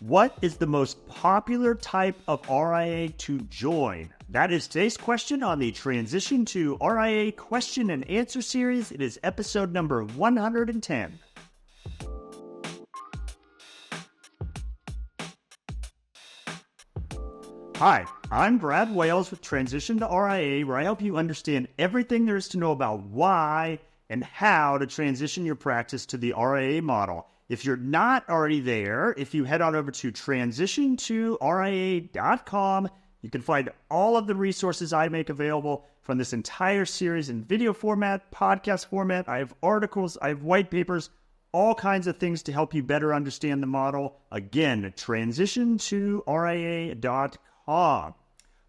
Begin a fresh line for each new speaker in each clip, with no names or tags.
What is the most popular type of RIA to join? That is today's question on the Transition to RIA question and answer series. It is episode number 110. Hi, I'm Brad Wales with Transition to RIA, where I help you understand everything there is to know about why and how to transition your practice to the RIA model. If you're not already there, if you head on over to transitiontoria.com, you can find all of the resources I make available from this entire series in video format, podcast format. I have articles, I have white papers, all kinds of things to help you better understand the model. Again, transitiontoria.com.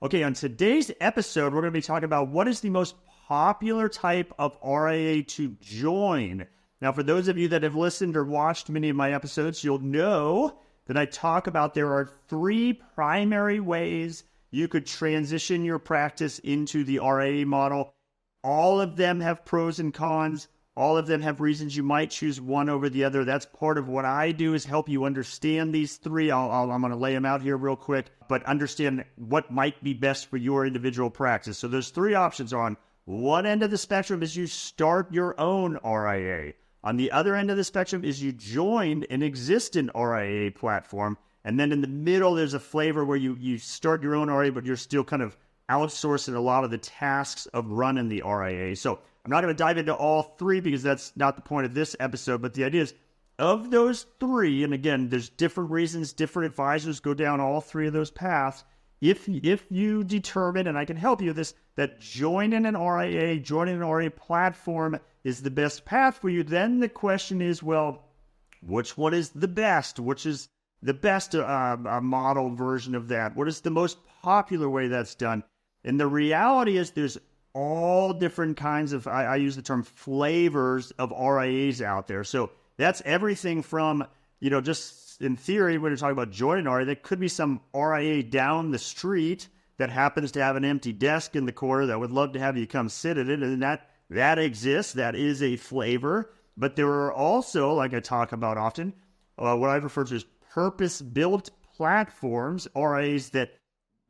Okay, on today's episode, we're going to be talking about what is the most popular type of RIA to join. Now, for those of you that have listened or watched many of my episodes, you'll know that I talk about there are three primary ways you could transition your practice into the RIA model. All of them have pros and cons. All of them have reasons you might choose one over the other. That's part of what I do, is help you understand these three. I'm going to lay them out here real quick, but understand what might be best for your individual practice. So there's three options. On one end of the spectrum is you start your own RIA. On the other end of the spectrum is you join an existing RIA platform. And then in the middle, there's a flavor where you start your own RIA, but you're still kind of outsourcing a lot of the tasks of running the RIA. So I'm not going to dive into all three because that's not the point of this episode. But the idea is, of those three, and again, there's different reasons, different advisors go down all three of those paths. If you determine, and I can help you with this, that joining an RIA platform is the best path for you, then the question is, well, which one is the best? Which is the best model version of that? What is the most popular way that's done? And the reality is there's all different kinds of, I use the term flavors of RIAs out there. So that's everything from, just in theory, when you're talking about joining RIA, there could be some RIA down the street that happens to have an empty desk in the corner that would love to have you come sit at it. And that exists. That is a flavor. But there are also, like I talk about often, what I refer to as purpose-built platforms, RIAs that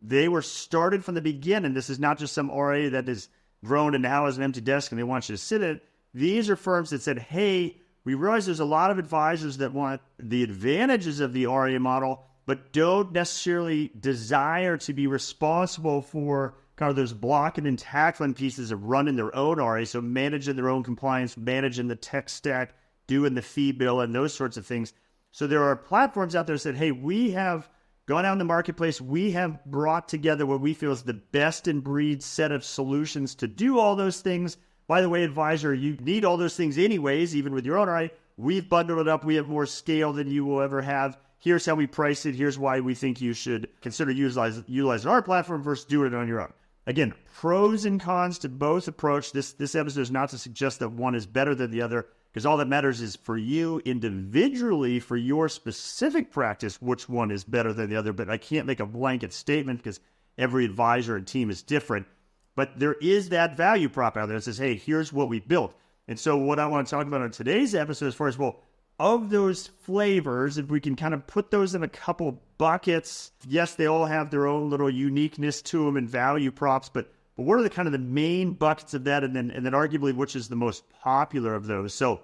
they were started from the beginning. This is not just some RIA that is grown and now has an empty desk and they want you to sit at it. These are firms that said, hey, we realize there's a lot of advisors that want the advantages of the RIA model, but don't necessarily desire to be responsible for kind of those blocking and tackling pieces of running their own RIA, so managing their own compliance, managing the tech stack, doing the fee bill, and those sorts of things. So there are platforms out there that said, hey, we have gone out in the marketplace, we have brought together what we feel is the best in breed set of solutions to do all those things. By the way, advisor, you need all those things anyways, even with your own RIA. We've bundled it up. We have more scale than you will ever have. Here's how we price it. Here's why we think you should consider utilizing our platform versus doing it on your own. Again, pros and cons to both approach. This episode is not to suggest that one is better than the other, because all that matters is for you individually, for your specific practice, which one is better than the other. But I can't make a blanket statement because every advisor and team is different. But there is that value prop out there that says, hey, here's what we built. And so what I want to talk about on today's episode as far as, well, of those flavors, if we can kind of put those in a couple buckets, yes, they all have their own little uniqueness to them and value props, but what are the kind of the main buckets of that? And then arguably, which is the most popular of those? So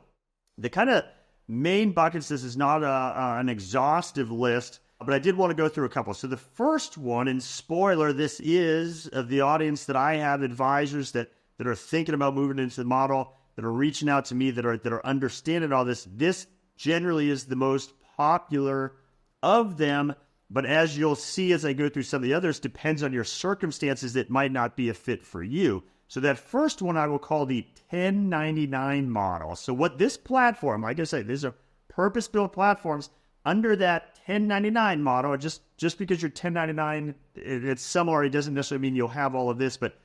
the kind of main buckets, this is not an exhaustive list, but I did want to go through a couple. So the first one, and spoiler, this is of the audience that I have, advisors that are thinking about moving into the model, that are reaching out to me, that are understanding all this. This generally is the most popular of them. But as you'll see as I go through some of the others, depends on your circumstances, it might not be a fit for you. So that first one I will call the 1099 model. So what this platform, like I say, these are purpose-built platforms. Under that 1099 model, just because you're 1099, it's some already doesn't necessarily mean you'll have all of this, but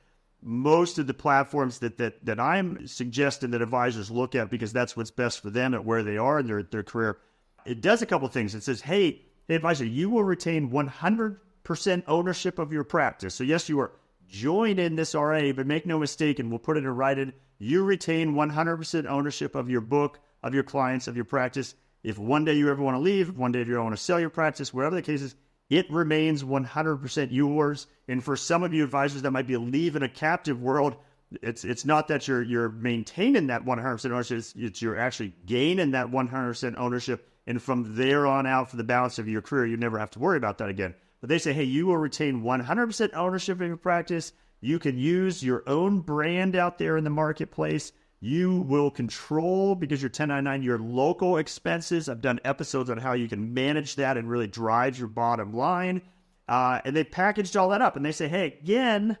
most of the platforms that I'm suggesting that advisors look at, because that's what's best for them at where they are in their career, it does a couple things. It says, hey, advisor, you will retain 100% ownership of your practice. So yes, you are joining this RIA, but make no mistake, and we'll put it in writing, you retain 100% ownership of your book, of your clients, of your practice. if one day you ever want to leave, if one day you want to sell your practice, whatever the case is, it remains 100% yours. And for some of you advisors that might be leaving a captive world, it's not that you're maintaining that 100% ownership, it's you're actually gaining that 100% ownership. And from there on out for the balance of your career, you never have to worry about that again. But they say, hey, you will retain 100% ownership of your practice. You can use your own brand out there in the marketplace. You will control, because you're 1099, your local expenses. I've done episodes on how you can manage that and really drive your bottom line. And they packaged all that up. And they say, hey, again,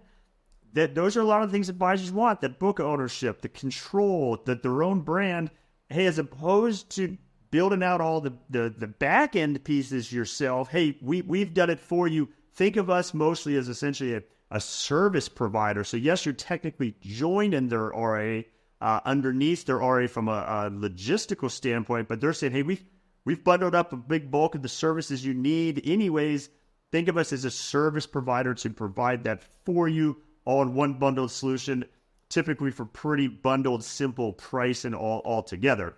that those are a lot of things advisors want, that book ownership, the control, their own brand. Hey, as opposed to building out all the back end pieces yourself, hey, we've done it for you. Think of us mostly as essentially a service provider. So yes, you're technically joined in their RIA, underneath their RIA from a logistical standpoint, but they're saying, hey, we've bundled up a big bulk of the services you need anyways. Think of us as a service provider to provide that for you all in one bundled solution, typically for pretty bundled, simple price and all together.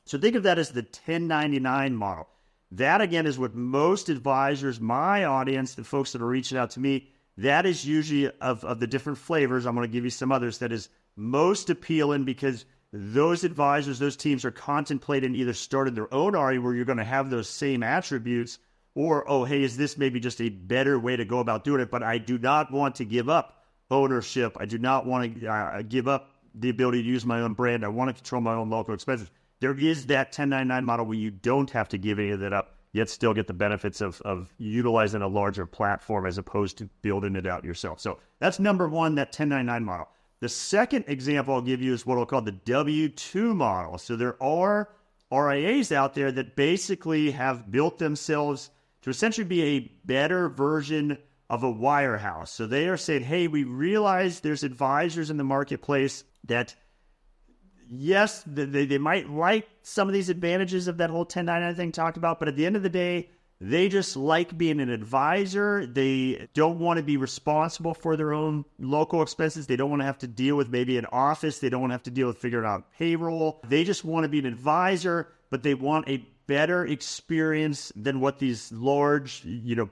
So think of that as the 1099 model. That, again, is what most advisors, my audience, the folks that are reaching out to me, that is usually of the different flavors. I'm going to give you some others that is most appealing, because those advisors, those teams are contemplating either starting their own RIA where you're going to have those same attributes, or, oh, hey, is this maybe just a better way to go about doing it? But I do not want to give up ownership. I do not want to give up the ability to use my own brand. I want to control my own local expenses. There is that 1099 model where you don't have to give any of that up, yet still get the benefits of utilizing a larger platform as opposed to building it out yourself. So that's number one, that 1099 model. The second example I'll give you is what I'll call the W-2 model. So there are RIAs out there that basically have built themselves to essentially be a better version of a wirehouse. So they are saying, hey, we realize there's advisors in the marketplace that, yes, they might like some of these advantages of that whole 1099 thing talked about, but at the end of the day, they just like being an advisor. They don't want to be responsible for their own local expenses. They don't want to have to deal with maybe an office. They don't want to have to deal with figuring out payroll. They just want to be an advisor, but they want a better experience than what these large,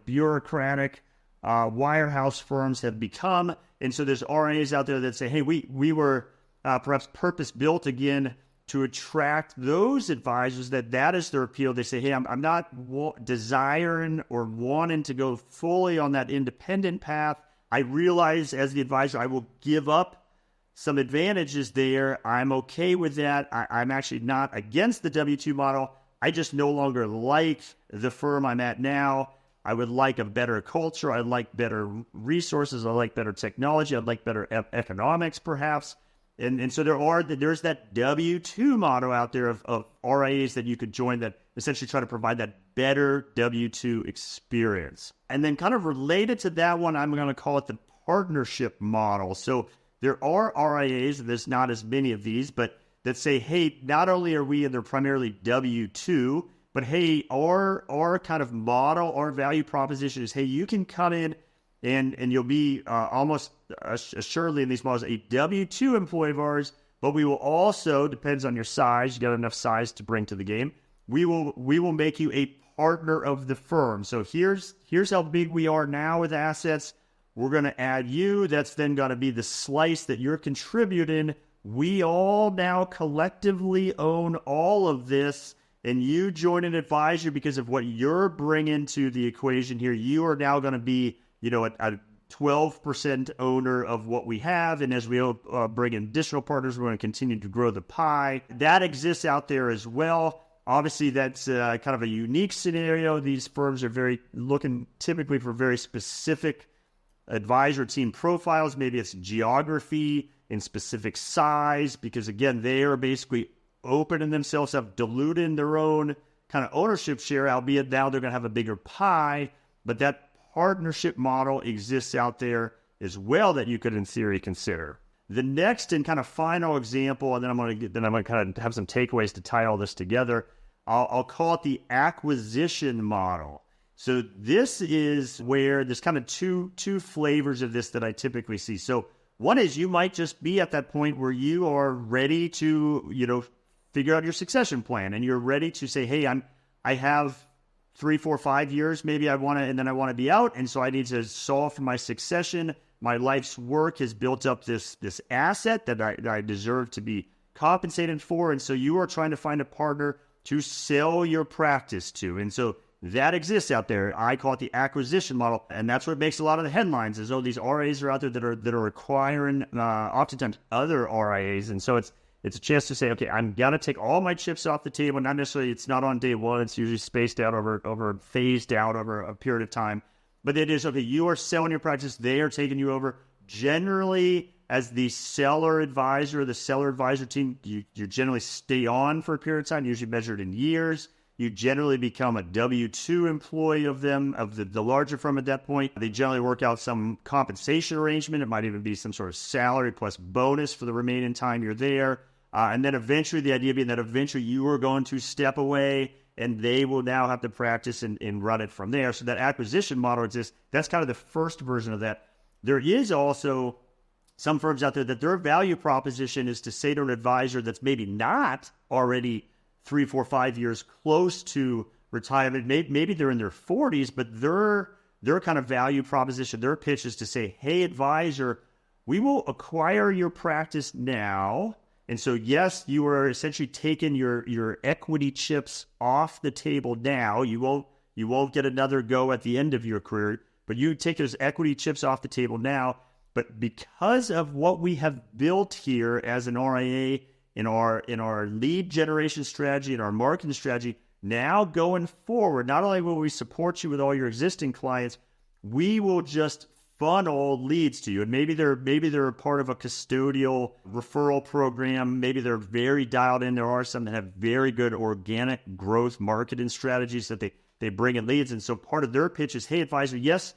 bureaucratic wirehouse firms have become. And so there's RIAs out there that say, hey, we were perhaps purpose-built again to attract those advisors that is their appeal. They say, hey, I'm not desiring or wanting to go fully on that independent path. I realize as the advisor, I will give up some advantages there. I'm okay with that. I'm actually not against the W-2 model. I just no longer like the firm I'm at now. I would like a better culture. I'd like better resources. I'd like better technology. I'd like better economics, perhaps. And so there's that W-2 model out there of RIAs that you could join that essentially try to provide that better W-2 experience. And then kind of related to that one, I'm going to call it the partnership model. So there are RIAs, and there's not as many of these, but that say, hey, not only are we in their primarily W-2, but hey, our kind of model, our value proposition is, hey, you can come in and you'll be almost assuredly in these models a W-2 employee of ours, but we will also, depends on your size, you got enough size to bring to the game, we will make you a partner of the firm. So here's how big we are now with assets. We're going to add you. That's then going to be the slice that you're contributing. We all now collectively own all of this, and you join an advisor because of what you're bringing to the equation here. You are now going to be, a 12% owner of what we have, and as we bring in additional partners, we're going to continue to grow the pie. That exists out there as well. Obviously, that's kind of a unique scenario. These firms are looking typically for very specific advisor team profiles. Maybe it's geography and specific size, because again, they are basically opening themselves up, diluting their own kind of ownership share, albeit now they're going to have a bigger pie. But that partnership model exists out there as well that you could in theory consider. The next and kind of final example, and then I'm going to kind of have some takeaways to tie all this together. I'll call it the acquisition model. So this is where there's kind of two flavors of this that I typically see. So one is you might just be at that point where you are ready to, figure out your succession plan and you're ready to say, hey, I have 3, 4, 5 years, maybe I want to, and then I want to be out. And so I need to solve for my succession. My life's work has built up this asset that I deserve to be compensated for. And so you are trying to find a partner to sell your practice to. And so that exists out there. I call it the acquisition model. And that's what makes a lot of the headlines is, these RIAs are out there that are acquiring oftentimes other RIAs. And so it's a chance to say, okay, I'm going to take all my chips off the table. Not necessarily, it's not on day one. It's usually spaced out phased out over a period of time. But it is, okay, you are selling your practice. They are taking you over. Generally, as the seller advisor team, you generally stay on for a period of time, usually measured in years. You generally become a W-2 employee of them, of the larger firm at that point. They generally work out some compensation arrangement. It might even be some sort of salary plus bonus for the remaining time you're there. And then eventually, the idea being that eventually you are going to step away and they will now have to practice and run it from there. So that acquisition model exists. That's kind of the first version of that. There is also some firms out there that their value proposition is to say to an advisor that's maybe not already 3, 4, 5 years close to retirement. Maybe they're in their 40s, but their kind of value proposition, their pitch is to say, hey, advisor, we will acquire your practice now. And so, yes, you are essentially taking your equity chips off the table now. You won't get another go at the end of your career, but you take those equity chips off the table now. But because of what we have built here as an RIA in our lead generation strategy and our marketing strategy, now going forward, not only will we support you with all your existing clients, we will just funnel leads to you. And maybe they're a part of a custodial referral program. Maybe they're very dialed in. There are some that have very good organic growth marketing strategies that they bring in leads. And so part of their pitch is, hey, advisor, yes,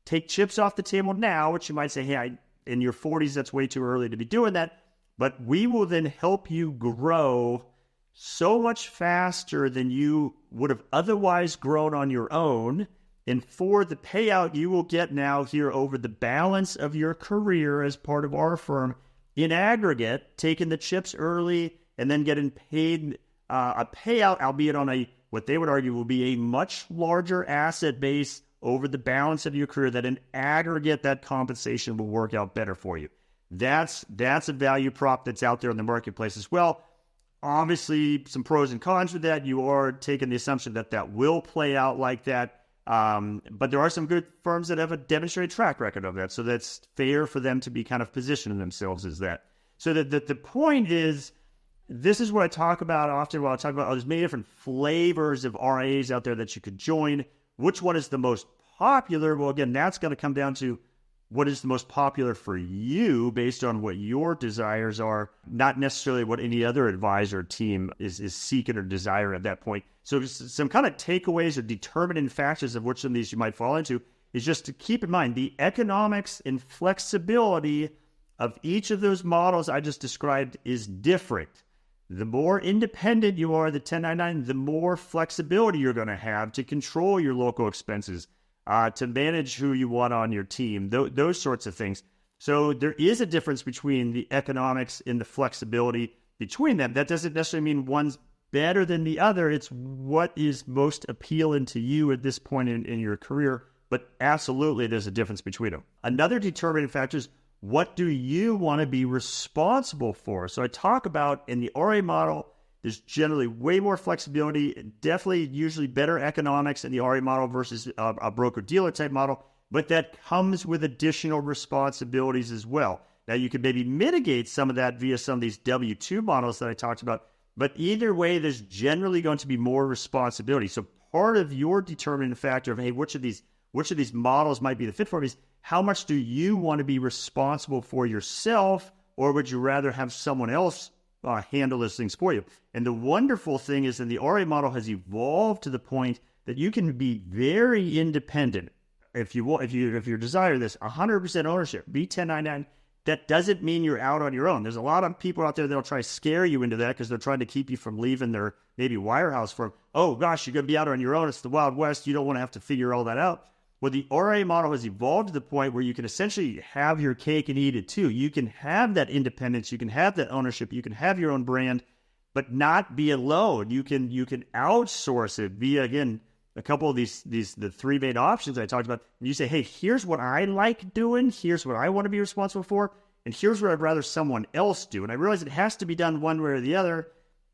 take chips off the table now, which you might say, hey, in your 40s, that's way too early to be doing that. But we will then help you grow so much faster than you would have otherwise grown on your own. And for the payout you will get now here over the balance of your career as part of our firm, in aggregate, taking the chips early and then getting paid a payout, albeit on what they would argue will be a much larger asset base over the balance of your career, that in aggregate, that compensation will work out better for you. That's a value prop that's out there in the marketplace as well. Obviously, some pros and cons with that. You are taking the assumption that will play out like that. But there are some good firms that have a demonstrated track record of that. So that's fair for them to be kind of positioning themselves as that. So that the point is, this is what I talk about often when I talk about, there's many different flavors of RIAs out there that you could join. Which one is the most popular? Well, again, that's going to come down to what is the most popular for you based on what your desires are, not necessarily what any other advisor team is seeking or desiring at that point. So some kind of takeaways or determining factors of which of these you might fall into is just to keep in mind the economics and flexibility of each of those models I just described is different. The more independent you are, the 1099, the more flexibility you're going to have to control your local expenses, to manage who you want on your team, those sorts of things. So there is a difference between the economics and the flexibility between them. That doesn't necessarily mean one's better than the other. It's what is most appealing to you at this point in your career. But absolutely, there's a difference between them. Another determining factor is, what do you want to be responsible for? So I talk about in the RA model, there's generally way more flexibility, definitely usually better economics in the RA model versus a broker-dealer type model, but that comes with additional responsibilities as well. Now, you could maybe mitigate some of that via some of these W-2 models that I talked about, but either way, there's generally going to be more responsibility. So part of your determining factor of, hey, which of these models might be the fit for me is, how much do you want to be responsible for yourself, or would you rather have someone else handle those things for you? And the wonderful thing is that the RA model has evolved to the point that you can be very independent. If you desire this, 100% ownership, be 1099. That doesn't mean you're out on your own. There's a lot of people out there that'll try to scare you into that because they're trying to keep you from leaving their maybe wirehouse firm. Oh gosh, you're going to be out on your own. It's the Wild West. You don't want to have to figure all that out. Well, the RA model has evolved to the point where you can essentially have your cake and eat it too. You can have that independence. You can have that ownership. You can have your own brand. but not be alone. You can outsource it via, again, a couple of the three main options I talked about. And you say, hey, here's what I like doing. Here's what I want to be responsible for. And here's what I'd rather someone else do. And I realize it has to be done one way or the other.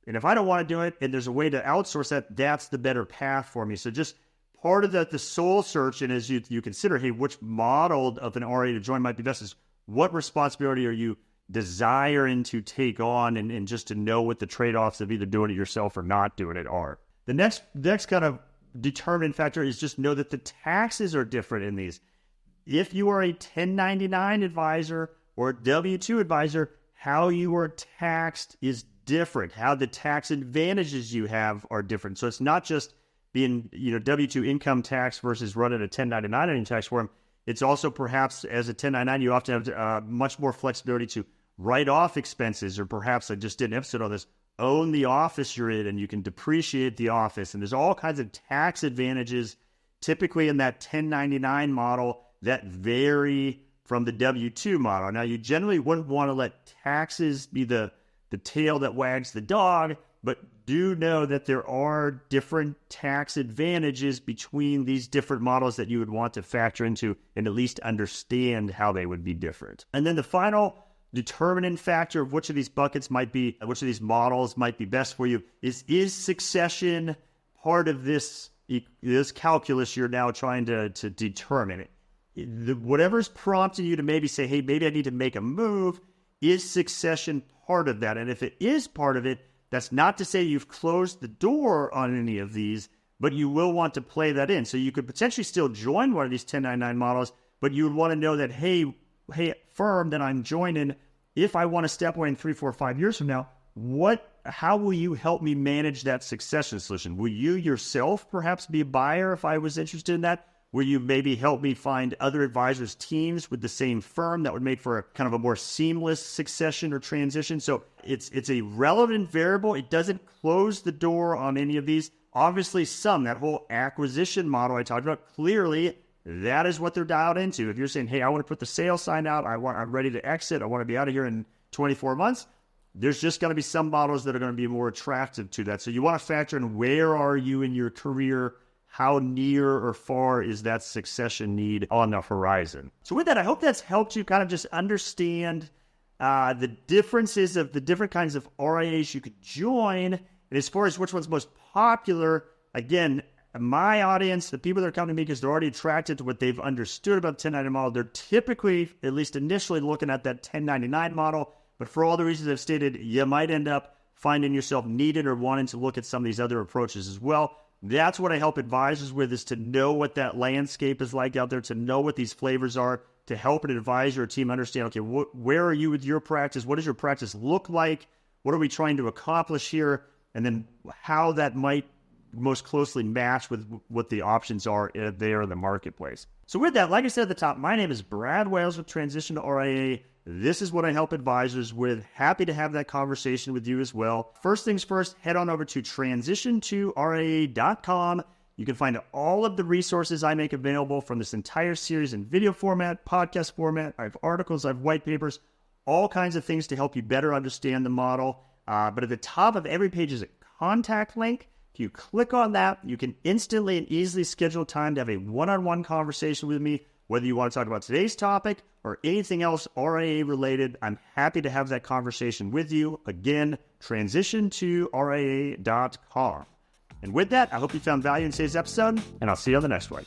And if I don't want to do it and there's a way to outsource that, that's the better path for me. So just part of the soul search, and as you consider, hey, which model of an RIA to join might be best, is what responsibility are you desiring to take on, and just to know what the trade-offs of either doing it yourself or not doing it are. The next kind of determinant factor is just know that the taxes are different in these. If you are a 1099 advisor or a W-2 advisor, how you are taxed is different. How the tax advantages you have are different. So it's not just being, W-2 income tax versus running a 1099 in tax form. It's also perhaps as a 1099, you often have much more flexibility to write off expenses, or perhaps I just did an episode on this, own the office you're in and you can depreciate the office. And there's all kinds of tax advantages typically in that 1099 model that vary from the W-2 model. Now, you generally wouldn't want to let taxes be the tail that wags the dog, but do know that there are different tax advantages between these different models that you would want to factor into and at least understand how they would be different. And then the final determinant factor of which of these buckets might be, which of these models might be best for you is succession part of this calculus you're now trying to determine. Whatever's prompting you to maybe say, hey, maybe I need to make a move, is succession part of that? And if it is part of it, that's not to say you've closed the door on any of these, but you will want to play that in. So you could potentially still join one of these 1099 models, but you would want to know that, hey, firm that I'm joining, if I want to step away in 3, 4, 5 years from now, how will you help me manage that succession solution? Will you yourself perhaps be a buyer if I was interested in that? Will you maybe help me find other advisors' teams with the same firm that would make for a kind of a more seamless succession or transition? So it's a relevant variable. It doesn't close the door on any of these. Obviously, that whole acquisition model I talked about, clearly that is what they're dialed into. If you're saying, hey, I want to put the sale sign out, I'm ready to exit, I want to be out of here in 24 months, there's just going to be some models that are going to be more attractive to that. So you want to factor in, where are you in your career? How near or far is that succession need on the horizon? So with that, I hope that's helped you kind of just understand the differences of the different kinds of RIAs you could join. And as far as which one's most popular, again, my audience, the people that are coming to me because they're already attracted to what they've understood about the 1099 model, they're typically, at least initially, looking at that 1099 model. But for all the reasons I've stated, you might end up finding yourself needed or wanting to look at some of these other approaches as well. That's what I help advisors with, is to know what that landscape is like out there, to know what these flavors are, to help an advisor or team understand, okay, where are you with your practice? What does your practice look like? What are we trying to accomplish here? And then how that might most closely match with what the options are there in the marketplace. So with that, like I said at the top, my name is Brad Wales with Transition to RIA. This is what I help advisors with. Happy to have that conversation with you as well. First things first, head on over to transitiontoria.com. You can find all of the resources I make available from this entire series in video format, podcast format. I have articles, I have white papers, all kinds of things to help you better understand the model. But at the top of every page is a contact link. If you click on that, you can instantly and easily schedule time to have a one-on-one conversation with me, whether you want to talk about today's topic or anything else RIA related. I'm happy to have that conversation with you. Again, transitiontoria.com. And with that, I hope you found value in today's episode, and I'll see you on the next one.